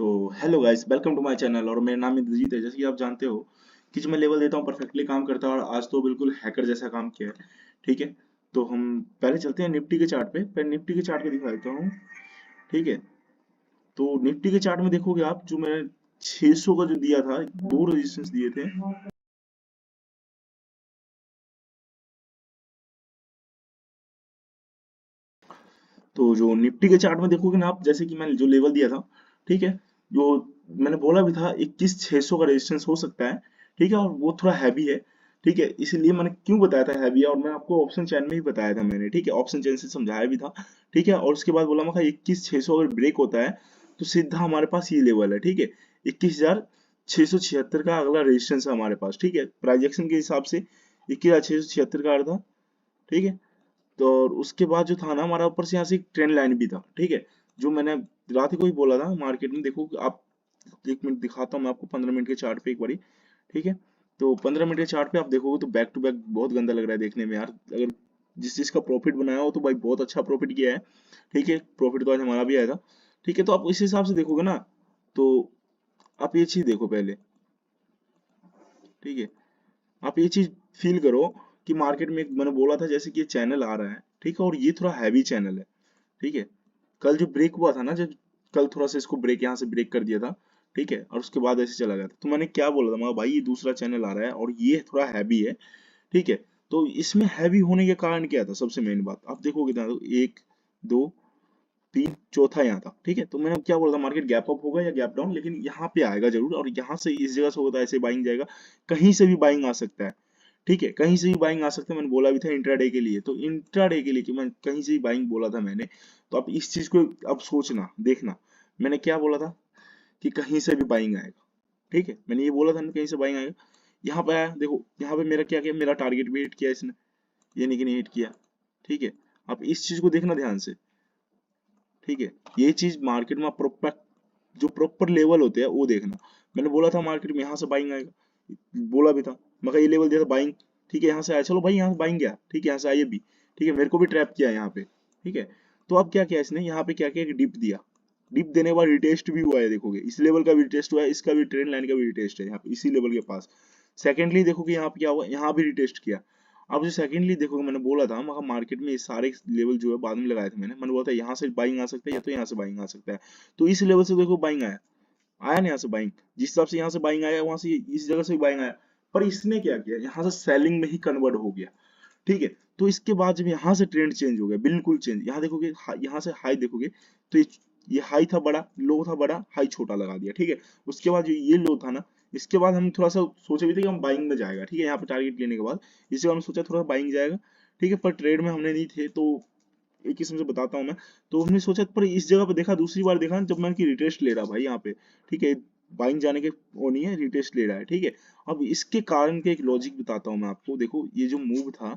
तो hello guys, welcome to my channel. और मेरा नाम इंद्रजीत है। जैसे कि आप जानते हो कि जो मैं लेवल देता हूँ परफेक्टली काम करता है, और आज तो बिल्कुल हैकर जैसा काम किया है। ठीक है, तो हम पहले चलते हैं निफ्टी के चार्ट पे। पहले निफ्टी के चार्ट पे दिखा देता हूँ। ठीक है, तो निफ्टी के चार्ट में देखोगे आप, जो मैंने 600 का जो दिया था, दो रेजिस्टेंस दिए थे। तो जो निफ्टी के चार्ट में देखोगे ना आप, जैसे कि मैंने जो लेवल दिया था, ठीक है, जो मैंने बोला भी था 21,600 का रेजिस्टेंस हो सकता है। ठीक है, और वो थोड़ा हैवी है। ठीक है, इसलिए मैंने क्यों बताया था हैवी है, और मैं आपको ऑप्शन चैन में ही बताया था मैंने। ठीक है, ऑप्शन चैन से समझाया भी था। ठीक है, और उसके बाद बोला मैं 21,600 अगर ब्रेक होता है तो सीधा हमारे पास ये लेवल है। ठीक है, 21,676 का अगला रेजिस्टेंस है हमारे पास। ठीक है, प्राइजेक्शन के हिसाब से 21,676 का था। ठीक है, तो और उसके बाद जो था ना हमारा, ऊपर से यहाँ से एक ट्रेंड लाइन भी था। ठीक है, जो मैंने रात को ही बोला था मार्केट में। देखो आप, एक मिनट दिखाता हूँ मैं आपको 15 मिनट के चार्ट पे एक बारी। ठीक है, तो 15 मिनट के चार्ट पे आप देखोगे तो बैक टू बैक बहुत गंदा लग रहा है देखने में यार। अगर जिस चीज का प्रॉफिट बनाया हो तो भाई बहुत अच्छा प्रॉफिट किया है। ठीक है, प्रॉफिट तो आज हमारा भी आया था। ठीक है, तो आप इस हिसाब से देखोगे ना, तो आप ये चीज देखो पहले। ठीक है, आप ये चीज फील करो कि मार्केट में मैंने बोला था जैसे कि ये चैनल आ रहा है। ठीक है, और ये थोड़ा हैवी चैनल है। ठीक है, कल जो ब्रेक हुआ था ना, जब कल थोड़ा सा इसको ब्रेक यहाँ से ब्रेक कर दिया था। ठीक है, और उसके बाद ऐसे चला गया था। तो मैंने क्या बोला था, मैं भाई ये दूसरा चैनल आ रहा है और ये थोड़ा हैवी है। ठीक है, तो इसमें हैवी होने के कारण क्या था, सबसे मेन बात आप देखोगे ना, तो एक, दो, तीन, चौथा यहाँ था। ठीक है, तो मैंने क्या बोला था, मार्केट गैप अप होगा या गैप डाउन, लेकिन यहाँ पे आएगा जरूर, और यहाँ से इस जगह से होता है ऐसे बाइंग जाएगा। कहीं से भी बाइंग आ सकता है। ठीक है, कहीं से भी बाइंग आ सकता है। मैंने बोला भी था इंट्राडे के लिए, तो इंट्राडे के लिए कि मैं कहीं से भी बाइंग बोला था मैंने। तो आप इस चीज को अब सोचना देखना, मैंने क्या बोला था कि कहीं से भी बाइंग आएगा। ठीक है, मैंने ये बोला था ना कहीं से बाइंग आएगा। यहाँ पे आया, देखो यहाँ पे मेरा क्या किया, मेरा टारगेट भी हिट किया इसने, ये नहीं कि नहीं हिट किया। ठीक है, आप इस चीज को देखना ध्यान से। ठीक है, ये चीज मार्केट में प्रॉपर, जो प्रॉपर लेवल होते हैं वो देखना। मैंने बोला था मार्केट में यहाँ से बाइंग आएगा, बोला भी था। मैं ये लेवल दिया था बाइंग। ठीक है, यहाँ से आया, चलो भाई यहाँ से बाइंग गया। ठीक है, यहाँ से आइए भी। ठीक है, मेरे को भी ट्रैप किया यहाँ पे। ठीक है, तो अब क्या किया इसने, यहाँ पे क्या किया कि डिप दिया। डिप देने के बाद रिटेस्ट भी हुआ है, देखोगे इस लेवल का भी रिटेस्ट हुआ है, इसका भी ट्रेंड लाइन का भी रिटेस्ट है यहाँ पे इसी लेवल के पास। सेकेंडली देखोगे यहाँ पे क्या हुआ, यहाँ भी रिटेस्ट किया। अब जो सेकेंडली देखोगे, मैंने बोला था मगर मार्केट में ये सारे लेवल जो है बाद में लगाए थे मैंने बोला था यहाँ से बाइंग आ सकता है या तो यहाँ से बाइंग आ सकता है। तो इस लेवल से देखो बाइंग आया, आया ना यहाँ से बाइंग। जिस हिसाब से यहाँ से बाइंग आया, वहां से इस जगह से भी बाइंग आया। पर इसने क्या किया, यहाँ से सेलिंग में ही कन्वर्ट हो गया। ठीक है, तो इसके बाद जब यहाँ से ट्रेंड चेंज हो गया, बिल्कुल चेंज। यहाँ देखोगे यहाँ से हाई देखोगे, तो ये हाई था बड़ा, लो था बड़ा, हाई छोटा लगा दिया। ठीक है, उसके बाद जो ये लो था ना, इसके बाद हम थोड़ा सा सोचे भी थे कि हम बाइंग में जाएगा। ठीक है, यहाँ पे टारगेट लेने के बाद इसके बाद हम सोचा थोड़ा बाइंग जाएगा। ठीक है, पर ट्रेड में हमने नहीं थे, तो एक किस्म से बताता हूँ मैं। तो हमने सोचा, पर इस जगह पे देखा, दूसरी बार देखा जब मैंने कि रिटेस्ट ले रहा भाई यहाँ पे। ठीक है, बाइंग जाने के वो नहीं है, रिटेस्ट ले रहा है। ठीक है, अब इसके कारण के एक लॉजिक बताता हूँ मैं आपको। देखो ये जो मूव था,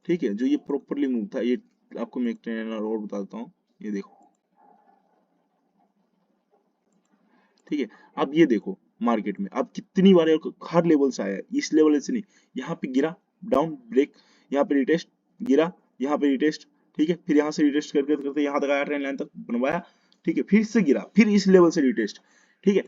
ठीक है, जो ये प्रॉपरली मूव था, ये आपको मैं एक ट्रेनर और बताता हूँ। ये देखो, ठीक है, अब ये देखो मार्केट में अब कितनी बार हर लेवल से आया है, इस लेवल से नहीं। यहाँ पे गिरा, डाउन ब्रेक, यहाँ पे रिटेस्ट, गिरा, यहाँ पे रिटेस्ट। ठीक है, फिर यहाँ से रिटेस्ट करते करते यहाँ तक आया, ट्रेंड लाइन तक बनवाया। ठीक है, फिर से गिरा, फिर इस लेवल से रिटेस्ट। ठीक है,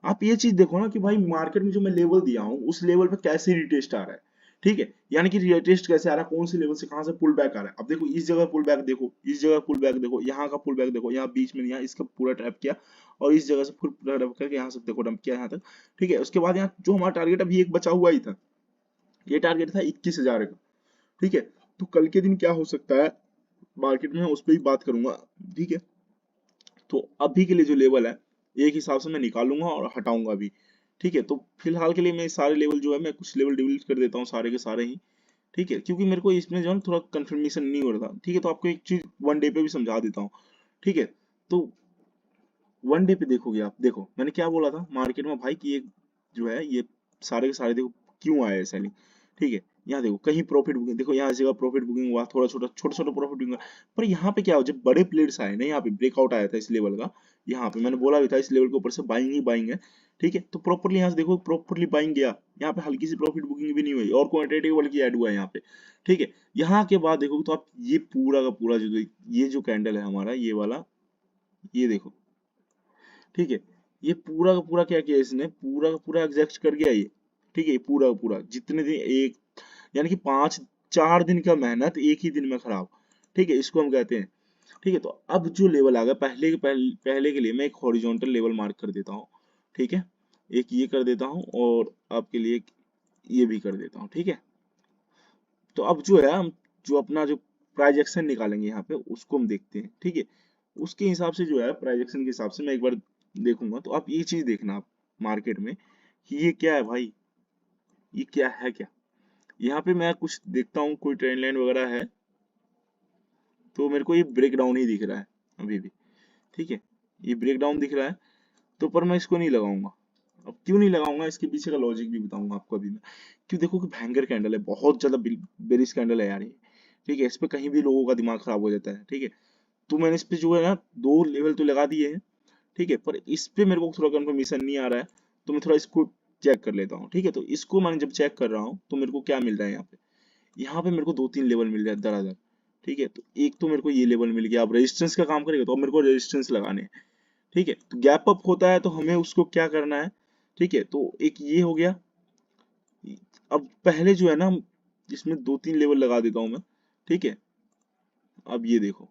आप ये चीज देखो ना कि भाई मार्केट में जो मैं लेवल दिया हूँ उस लेवल पे कैसे रिटेस्ट आ रहा है। ठीक है, यानी कि रिटेस्ट कैसे आ रहा है, कौन से लेवल से कहां से पुल बैक आ रहा है। अब देखो इस जगह पुल बैक देखो, इस जगह पुल बैक देखो, यहाँ का पुल बैक देखो, यहाँ बीच में यहाँ इसका पूरा ट्रैप किया, और इस जगह से फुल डंप करके यहाँ से देखो डंप किया यहाँ तक। ठीक है, उसके बाद यहाँ जो हमारा टारगेट अभी एक बचा हुआ ही था, ये टारगेट था 21,000 का। ठीक है, तो कल के दिन क्या हो सकता है मार्केट में, उस पर ही बात करूंगा। ठीक है, तो अभी के लिए जो लेवल है, एक हिसाब से मैं निकालूंगा और हटाऊंगा भी। ठीक है, तो फिलहाल के लिए मैं सारे लेवल जो है, मैं कुछ लेवल डिलीट कर देता हूँ सारे के सारे ही। ठीक है, क्योंकि मेरे को इसमें जो है थोड़ा कंफर्मेशन नहीं हो रहा था। ठीक है, तो आपको एक चीज वन डे पे भी समझा देता हूँ। ठीक है, तो वन डे पे देखोगे आप, देखो मैंने क्या बोला था मार्केट में भाई कि ये जो है ये सारे के सारे देखो क्यों आया है सेलिंग। ठीक है, यहाँ देखो कहीं प्रॉफिट बुकिंग, देखो यहाँ इस जगह प्रॉफिट बुकिंग हुआ, थोड़ा छोटा छोटा छोटा प्रॉफिट बुकिंग हुआ। पर यहाँ पे क्या हो, जब बड़े प्लेयर्स आए ना, यहाँ पे ब्रेकआउट आया था इस लेवल का। यहाँ पे मैंने बोला भी था इस लेवल के ऊपर से बाइंग ही बाइंग है। ठीक है, तो प्रॉपरली यहाँ से देखो प्रॉपरली बाइंग गया, यहाँ पे हल्की सी प्रॉफिट बुकिंग भी नहीं हुई, और क्वांटिटेटिव बल्कि ऐड हुआ है यहाँ पे। ठीक है, यहाँ के बाद देखो तो आप ये पूरा का पूरा जो ये जो कैंडल है हमारा ये वाला, ये देखो। ठीक है, ये पूरा का पूरा क्या किया इसने, पूरा का पूरा एग्जैक्ट कर गया ये। ठीक है, ये पूरा का पूरा जितने दिन एक, यानी कि 4 दिन का मेहनत एक ही दिन में खराब। ठीक है, इसको हम कहते हैं। ठीक है, तो अब जो लेवल आ गया, पहले के लिए मैं एक हॉरिजॉन्टल लेवल मार्क कर देता हूँ। ठीक है, एक ये कर देता हूँ और आपके लिए ये भी कर देता हूँ। ठीक है, तो अब जो है हम जो अपना जो प्राइजेक्शन निकालेंगे यहाँ पे उसको हम देखते हैं। ठीक है, उसके हिसाब से जो है प्राइजेक्शन के हिसाब से मैं एक बार देखूंगा, तो आप ये चीज देखना आप मार्केट में कि ये क्या है भाई, ये क्या है क्या। यहाँ पे मैं कुछ देखता हूँ कोई ट्रेंड लाइन वगैरह है, तो मेरे को ये ब्रेक डाउन ही दिख रहा है अभी भी। ठीक है, ये ब्रेक डाउन दिख रहा है, तो पर मैं इसको नहीं लगाऊंगा। अब क्यों नहीं लगाऊंगा, इसके पीछे का लॉजिक भी बताऊंगा आपको अभी मैं। क्यों, देखो कि भयंकर कैंडल है, बहुत ज्यादा बेरिश कैंडल है यार ये। ठीक है, इस पे कहीं भी लोगों का दिमाग खराब हो जाता है। ठीक है, तो मैंने इस पे जो है ना 2 लेवल तो लगा दिए हैं। ठीक है, पर इस पे मेरे को थोड़ा कंफर्मेशन नहीं आ रहा है, तो मैं थोड़ा इसको चेक कर लेता हूँ। ठीक है, तो इसको मैंने जब चेक कर रहा हूँ तो मेरे को क्या मिल रहा है यहाँ पे, यहाँ पे मेरे को 2-3 लेवल मिल रहा है दरअसल। ठीक है, तो एक तो मेरे को ये लेवल मिल गया। अब रेजिस्टेंस का काम करेगा, तो अब मेरे को रेजिस्टेंस लगाने हैं। ठीक है, तो गैप अप होता है तो हमें उसको क्या करना है। ठीक है, तो एक ये हो गया। अब पहले जो है ना, इसमें 2-3 लेवल लगा देता हूं मैं। ठीक है, अब ये देखो,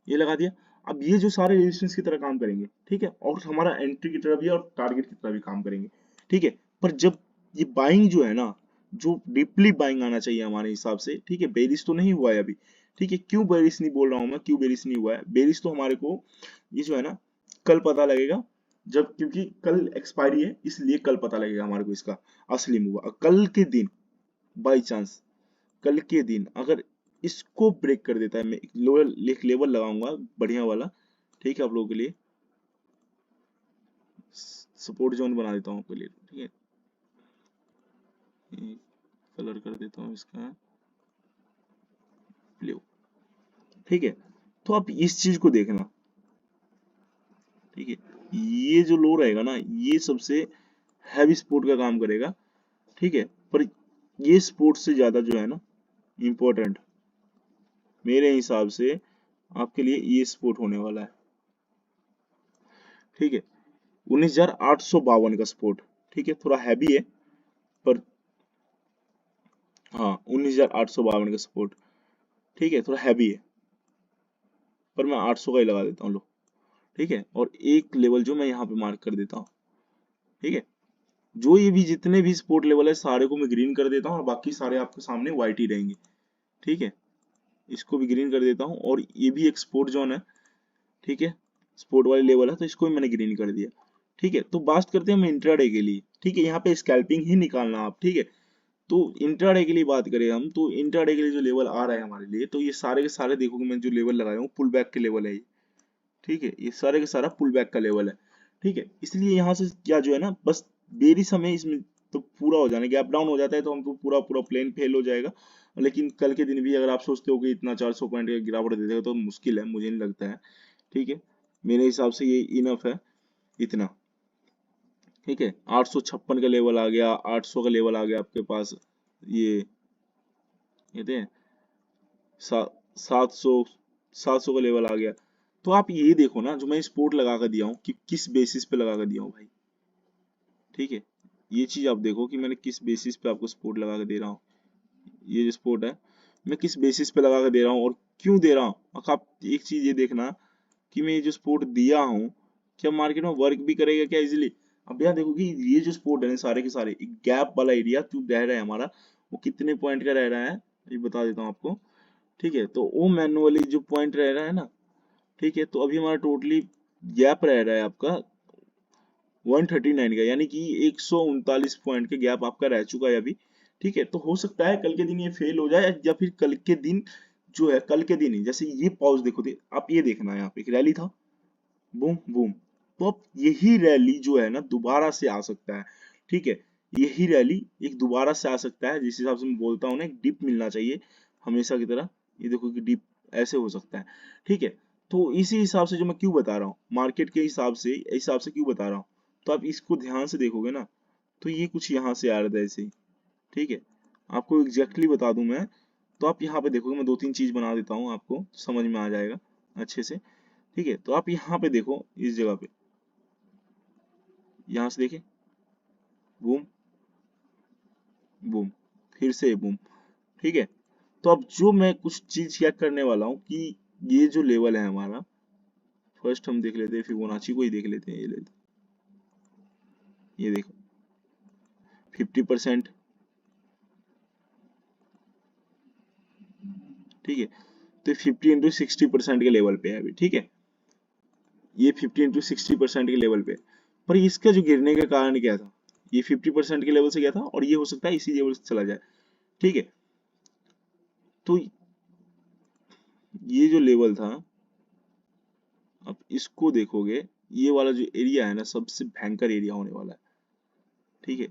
ये लगा दिया। अब ये जो सारे रेजिस्टेंस की तरह काम करेंगे। ठीक है, और हमारा एंट्री की तरह भी और टारगेट की तरह भी काम करेंगे। ठीक है, पर जब ये बाइंग जो है ना, जो डीपली बाइंग आना चाहिए हमारे हिसाब से। ठीक है, बेरिश तो नहीं हुआ है अभी। ठीक है, क्यों बेरिश नहीं बोल रहा हूं मैं, क्यों बेरिश नहीं हुआ है, बेरिश तो हमारे को ये जो है ना कल पता लगेगा, जब, क्योंकि कल एक्सपायरी है, इसलिए कल पता लगेगा हमारे को इसका असली मूव। कल के दिन बाई चांस, कल के दिन अगर इसको ब्रेक कर देता है, मैं एक लेवल लगाऊंगा बढ़िया वाला। ठीक है, आप लोगों के लिए सपोर्ट जोन बना देता हूँ आपके लिए। ठीक है, कलर कर देता हूँ इसका ब्लू। ठीक है, तो आप इस चीज को देखना। ठीक है, ये जो लो रहेगा ना, ये सबसे हैवी सपोर्ट का काम करेगा। ठीक है, पर ये सपोर्ट से ज्यादा जो है ना इम्पोर्टेंट मेरे हिसाब से आपके लिए ये सपोर्ट होने वाला है। ठीक है, 19,852 का सपोर्ट। ठीक है, थोड़ा हैवी है, पर हाँ 19,852 का सपोर्ट। ठीक है, थोड़ा हैवी है, पर मैं 800 का ही लगा देता हूँ लो। ठीक है, और एक लेवल जो मैं यहाँ पे मार्क कर देता हूँ। ठीक है, जो ये भी जितने भी सपोर्ट लेवल है सारे को मैं ग्रीन कर देता हूँ, और बाकी सारे आपके सामने व्हाइट ही रहेंगे। ठीक है, इसको भी ग्रीन कर देता हूँ, और ये भी एक सपोर्ट जोन है। ठीक है, सपोर्ट वाली लेवल है, तो इसको भी मैंने ग्रीन कर दिया। ठीक है, तो बात करते हैं हम इंट्राडे के लिए। ठीक है, यहाँ पे स्कैल्पिंग ही निकालना आप। ठीक है, तो इंट्राडे के लिए बात करें हम, तो इंट्राडे के लिए जो लेवल आ रहा है हमारे लिए, तो ये सारे के सारे देखोगे मैं जो लेवल लगाया हूँ पुल बैक के लेवल है ये। ठीक है, ये सारे का सारा पुल बैक का लेवल है। ठीक है, इसलिए यहाँ से क्या जो है ना, बस देरी समय इसमें तो पूरा हो जाना, गैप डाउन हो जाता है तो हम तो पूरा पूरा प्लेन फेल हो जाएगा। लेकिन कल के दिन भी अगर आप सोचते हो कि इतना 400 पॉइंट का गिरावट दे देगा, तो मुश्किल है, मुझे नहीं लगता है। ठीक है, मेरे हिसाब से ये इनफ है इतना। ठीक है, 856 का लेवल आ गया, 800 का लेवल आ गया आपके पास। ये कहते हैं 700, 700 का लेवल आ गया। तो आप ये देखो ना, जो मैं स्पोर्ट लगा कर दिया हूँ कि किस बेसिस पे लगा कर दिया हूँ भाई। ठीक है, ये चीज आप देखो कि मैंने किस बेसिस पे आपको सपोर्ट लगा के दे रहा हूँ। ये जो सपोर्ट है, मैं किस बेसिस पे लगा के दे रहा हूँ और क्यों दे रहा हूँ। अब आप एक चीज ये देखना कि मैं ये जो सपोर्ट दिया हूँ, क्या मार्केट में वर्क भी करेगा क्या इजीली। अब यहाँ देखो कि ये जो सपोर्ट है ना, सारे के सारे गैप वाला एरिया जो रह रहा है हमारा, वो कितने पॉइंट का रह रहा है, ये बता देता हूँ आपको। ठीक है, तो वो मैनुअली जो पॉइंट रह रहा है ना, ठीक है, तो अभी हमारा टोटली गैप रह रहा है आपका 139 का, यानी कि 139 पॉइंट के गैप आपका रह चुका है अभी। ठीक है, तो हो सकता है कल के दिन ये फेल हो जाए, या फिर कल के दिन जो है, कल के दिन ही जैसे ये पॉज देखो आप ये देखना, यहाँ पे एक रैली था, बूम बूम, तो अब यही रैली जो है ना दोबारा से आ सकता है। ठीक है, यही रैली एक दोबारा से आ सकता है, जिस हिसाब से मैं बोलता हूँ ना, एक डिप मिलना चाहिए हमेशा की तरह। ये देखो कि डिप ऐसे हो सकता है। ठीक है, तो इसी हिसाब से जो मैं क्यों बता रहा हूँ, मार्केट के हिसाब से क्यों बता रहा हूँ, तो आप इसको ध्यान से देखोगे ना, तो ये कुछ यहाँ से आ रहा था ऐसे ही। ठीक है, आपको एग्जैक्टली बता दूं मैं, तो आप यहाँ पे देखोगे, मैं 2-3 चीज बना देता हूँ आपको समझ में आ जाएगा अच्छे से। ठीक है, तो आप यहाँ पे देखो इस जगह पे, यहाँ से देखें, बूम बूम, फिर से बूम। ठीक है, तो अब जो मैं कुछ चीज चेक करने वाला हूँ कि ये जो लेवल है हमारा, फर्स्ट हम देख लेते हैं, फिबोनाची को ही देख लेते हैं, ये लेते, ये देखो 50%। ठीक है, तो 50 into 60% के लेवल पे है अभी। ठीक है, ये 50 into 60% के लेवल पे है। पर इसका जो गिरने का कारण क्या था, ये 50% के लेवल से गया था और ये हो सकता है इसी लेवल से चला जाए। ठीक है, तो ये जो लेवल था, अब इसको देखोगे, ये वाला जो एरिया है ना, सबसे भयंकर एरिया होने वाला है। ठीक है,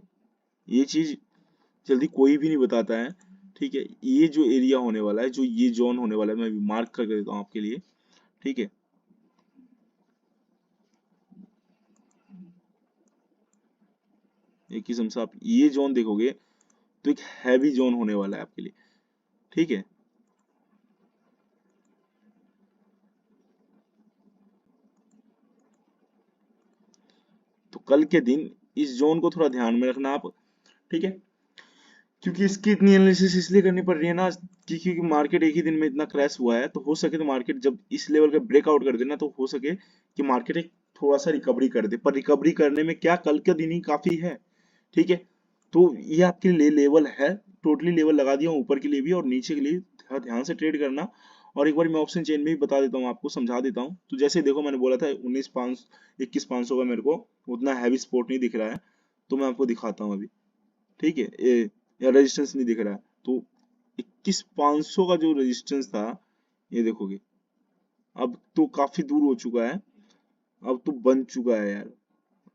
ये चीज जल्दी कोई भी नहीं बताता है। ठीक है, ये जो एरिया होने वाला है, जो ये जोन होने वाला है, मैं अभी मार्क करके देता हूँ आपके लिए। ठीक है, एक किस्म से आप ये जोन देखोगे तो एक हैवी जोन होने वाला है आपके लिए। ठीक है, तो कल के दिन इस जोन को थोड़ा ध्यान में रखना आप। ठीक है, क्योंकि इसकी इतनी एनालिसिस इसलिए करनी पड़ रही है ना, क्योंकि मार्केट एक ही दिन में इतना क्रैश हुआ है, तो हो सके तो मार्केट जब इस लेवल का ब्रेकआउट कर देना, तो हो सके कि मार्केट एक थोड़ा सा रिकवरी कर दे, पर रिकवरी करने में क्या, कल का दिन ही काफी है। ठीक है, तो ये आपके लिए लेवल है, टोटली लेवल लगा दिया हूँ, ऊपर के लिए भी और नीचे के लिए ध्यान से ट्रेड करना। और एक बार मैं ऑप्शन चेन में भी बता देता हूँ आपको, समझा देता हूँ। तो जैसे देखो, मैंने बोला था 19,500 का मेरे को उतना हैवी सपोर्ट नहीं दिख रहा है, तो मैं आपको दिखाता हूँ अभी। ठीक है, या रेजिस्टेंस नहीं दिख रहा है, तो 21,500 का जो रेजिस्टेंस था, ये देखोगे अब तो काफी दूर हो चुका है, अब तो बन चुका है यार।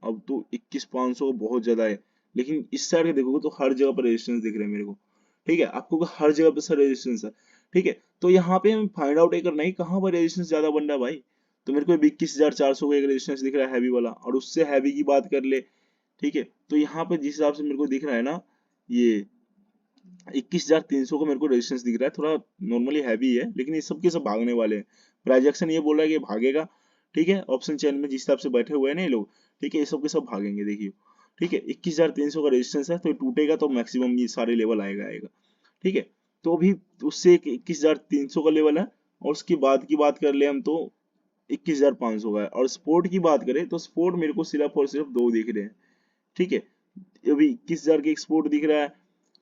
अब तो 21,500 बहुत ज्यादा है, लेकिन इस साइड के देखोगे तो हर जगह पर रेजिस्टेंस दिख रहे हैं मेरे को। ठीक है, आपको हर जगह पर सर रेजिस्टेंस है। ठीक है, तो यहाँ पे हमें फाइंड आउट ये करना है कि कहाँ पर रेजिस्टेंस ज्यादा बन रहा है भाई। तो मेरे को 21,400 का एक रेजिस्टेंस दिख रहा है हैवी वाला, और उससे हैवी की बात कर ले। ठीक है, तो यहाँ पे जिस हिसाब से मेरे को दिख रहा है ना, ये 21,300 का मेरे को रेजिस्टेंस दिख रहा है, थोड़ा नॉर्मली हैवी है, लेकिन ये सब के सब भागने वाले हैं। प्राइजेक्शन ये बोल रहा है कि भागेगा। ठीक है, ऑप्शन चेन में जिस हिसाब से बैठे हुए हैं ना ये लोग, ठीक है, ये सब के सब भागेंगे, देखिए। ठीक है, 21,300 का रेजिस्टेंस है, तो ये टूटेगा तो मैक्सिमम ये सारे लेवल आएगा आएगा। ठीक है, तो अभी उससे एक 21,300 का लेवल है, और उसके बाद की बात कर ले हम, तो 21,500 का है। और स्पोर्ट की बात करें तो स्पोर्ट मेरे को सिर्फ और सिर्फ दो दिख रहे हैं। ठीक है, अभी 21,000 के एक्सपोर्ट दिख रहा है।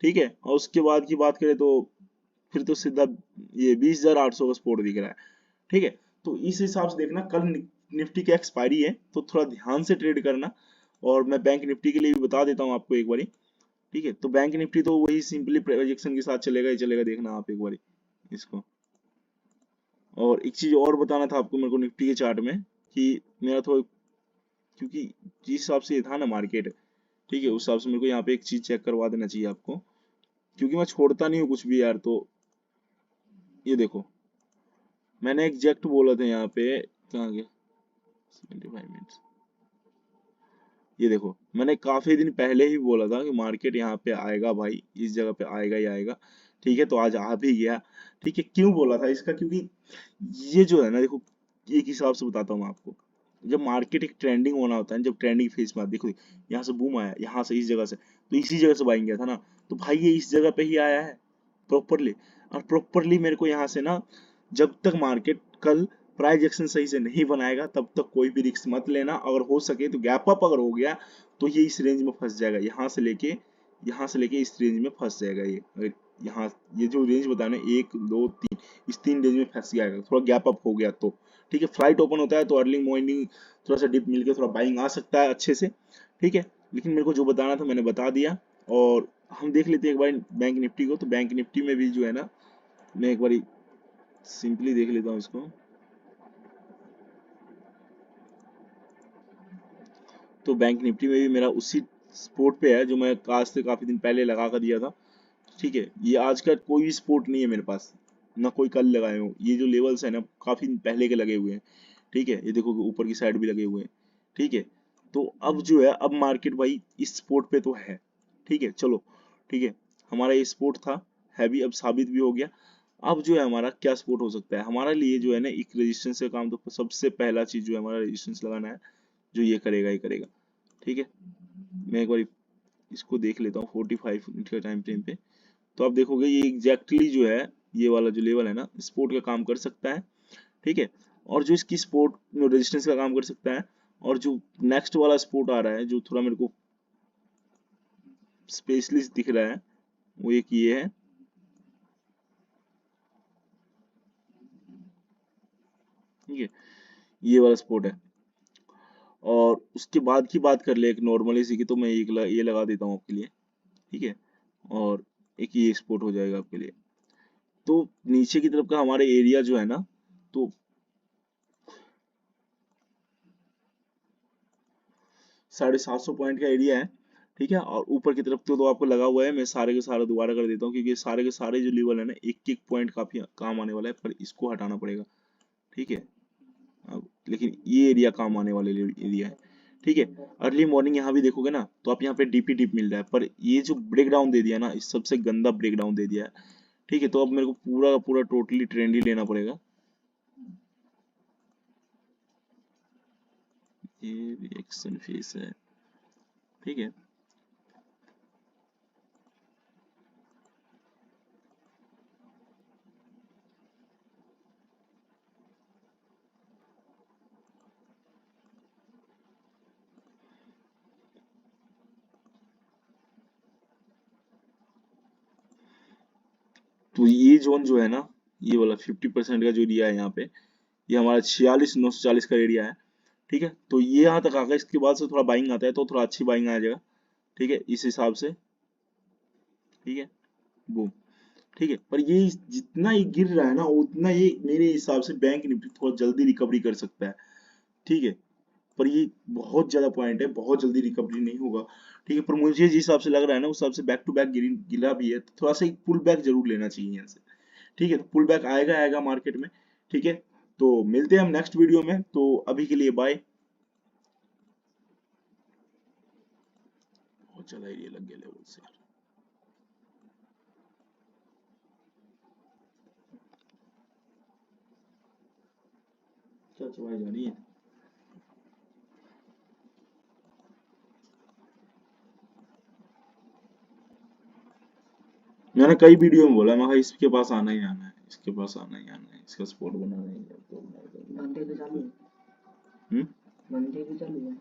ठीक है, और उसके बाद की बात करें तो फिर तो सीधा ये 20,800 का स्पोर्ट दिख रहा है। ठीक है, तो इस हिसाब से देखना, कल निफ्टी की एक्सपायरी है, तो थोड़ा ध्यान से ट्रेड करना। और मैं बैंक निफ्टी के लिए भी बता देता हूँ आपको एक बारी। ठीक है, तो बैंक निफ्टी तो वही सिंपली प्रोजेक्शन के साथ चलेगा ही चलेगा, देखना आप एक बारी इसको। और एक चीज और बताना था आपको मेरे को निफ्टी के चार्ट में, कि मेरा थोड़ा, क्योंकि जिस हिसाब से ये था ना मार्केट, ठीक है, उस हिसाब से मेरे को यहाँ पे एक चीज चेक करवा देना चाहिए आपको, क्योंकि मैं छोड़ता नहीं हूँ कुछ भी यार। तो ये देखो, मैंने एग्जैक्ट बोला था यहाँ पे, कहाँ गया, 75 मिनट्स, ये देखो मैंने काफी दिन पहले ही बोला था कि मार्केट यहाँ पे आएगा भाई, इस जगह पे आएगा ही आएगा। ठीक है, तो आज आ भी गया। ठीक है, क्यों बोला था इसका, क्योंकि ये जो है ना, देखो एक हिसाब से बताता हूँ मैं आपको। जब मार्केट एक ट्रेंडिंग होना होता है, जब ट्रेंडिंग फेज में देखो, यहाँ से बूम आया, यहाँ से इस जगह से, तो इसी जगह से बाइंग गया था ना, तो भाई ये इस जगह पे ही आया है प्रॉपरली। और प्रॉपरली मेरे को यहाँ से ना, जब तक मार्केट कल प्राइस एक्शन सही से नहीं बनाएगा, तब तक कोई भी रिस्क मत लेना। अगर हो सके तो गैप अप अगर हो गया, तो ये इस रेंज में फंस जाएगा, यहाँ से लेके इस रेंज में फंस जाएगा ये। अगर यहाँ ये जो रेंज बताने 1 2 3, इस 3 रेंज में फंस जाएगा, थोड़ा गैप अप हो गया तो। ठीक है, फ्लाइट ओपन होता है तो अर्ली मॉर्निंग थोड़ा सा डिप मिलके थोड़ा बाइंग आ सकता है अच्छे से। ठीक है, लेकिन मेरे को जो बताना था मैंने बता दिया। और हम देख लेते हैं एक बार बैंक निफ्टी को। तो बैंक निफ्टी में भी जो है ना, मैं एक बार सिंपली देख लेता हूँ इसको। तो बैंक निफ्टी में भी मेरा उसी स्पोर्ट पे है, जो मैं आज से काफी दिन पहले लगा कर दिया था। ठीक है, ये आज का कोई भी सपोर्ट नहीं है मेरे पास, ना कोई कल लगाए हो। ये जो लेवल्स है ना, काफी दिन पहले के लगे हुए हैं। ठीक है, ये देखो ऊपर की साइड भी लगे हुए हैं। ठीक है, तो अब जो है, अब मार्केट भाई इस सपोर्ट पे तो है। ठीक है, चलो ठीक है, हमारा ये सपोर्ट था हैवी, अब साबित भी हो गया। अब जो है हमारा क्या सपोर्ट हो सकता है हमारा लिए, जो है ना, एक रेजिस्टेंस का काम, तो सबसे पहला चीज जो है हमारा रेजिस्टेंस लगाना है, जो ये करेगा, ये करेगा। ठीक है, मैं एक बार इसको देख लेता हूँ 45 मिनट का टाइम फ्रेम पे। तो आप देखोगे ये एग्जैक्टली जो है, ये वाला जो लेवल है ना, सपोर्ट का काम कर सकता है। ठीक है, और जो इसकी सपोर्ट रेजिस्टेंस का काम कर सकता है, और जो नेक्स्ट वाला सपोर्ट आ रहा है जो थोड़ा मेरे को स्पेशलिस्ट दिख रहा है, वो एक ये है। ठीक है, ये वाला सपोर्ट है। और उसके बाद की बात कर ले एक नॉर्मली सी की, तो मैं ये लगा देता हूँ आपके लिए। ठीक है, और एक ये सपोर्ट हो जाएगा आपके लिए। तो नीचे की तरफ का हमारे एरिया जो है ना, तो 750 पॉइंट का एरिया है। ठीक है, और ऊपर की तरफ तो आपको लगा हुआ है, मैं सारे के सारे दोबारा कर देता हूँ, क्योंकि सारे के सारे जो लेवल है ना, एक एक पॉइंट काफी काम आने वाला है, पर इसको हटाना पड़ेगा। ठीक है, अब लेकिन ये एरिया काम आने वाले एरिया है। ठीक है, अर्ली मॉर्निंग यहाँ भी देखोगे ना, तो आप यहाँ पे डीपी डिप मिल रहा है, पर ये जो ब्रेक डाउन दे दिया ना, इस सबसे गंदा ब्रेक डाउन दे दिया है। ठीक है, तो अब मेरे को पूरा का पूरा टोटली ट्रेंड ही लेना पड़ेगा। ये रिएक्शन फेस है। ठीक है, तो ये जोन जो है ना, ये वाला 50% का जो एरिया है यहाँ पे, ये हमारा 46,940 का एरिया है। ठीक है, तो ये यहाँ तक आ गया, इसके बाद से थोड़ा बाइंग आता है तो थोड़ा अच्छी बाइंग आ जाएगा। ठीक है, इस हिसाब से। ठीक है, बूम। ठीक है, पर ये जितना ये गिर रहा है ना, उतना ये मेरे हिसाब से बैंक निफ्टी थोड़ा जल्दी रिकवरी कर सकता है। ठीक है, पर ये बहुत ज्यादा पॉइंट है, बहुत जल्दी रिकवरी नहीं होगा। ठीक है, पर मुझे जिस हिसाब से लग रहा है ना, उस हिसाब से बैक टू बैक गिरा भी है, तो थोड़ा सा एक पुल बैक जरूर लेना चाहिए यहाँ से। ठीक है, तो पुल बैक आएगा आएगा मार्केट में। ठीक है, तो मिलते हैं हम नेक्स्ट वीडियो में, तो अभी के लिए बाय। बहुत ज्यादा एरिया लग गया लेवल से। क्या चवाई जा रही है? मैंने कई वीडियो में बोला, मैं कहा इसके पास आना ही आना है, इसके पास आना ही आना है, इसका स्पॉट बनाना ही है, तो मंडे भी चालू है। हम्म। मंडे भी चालू है।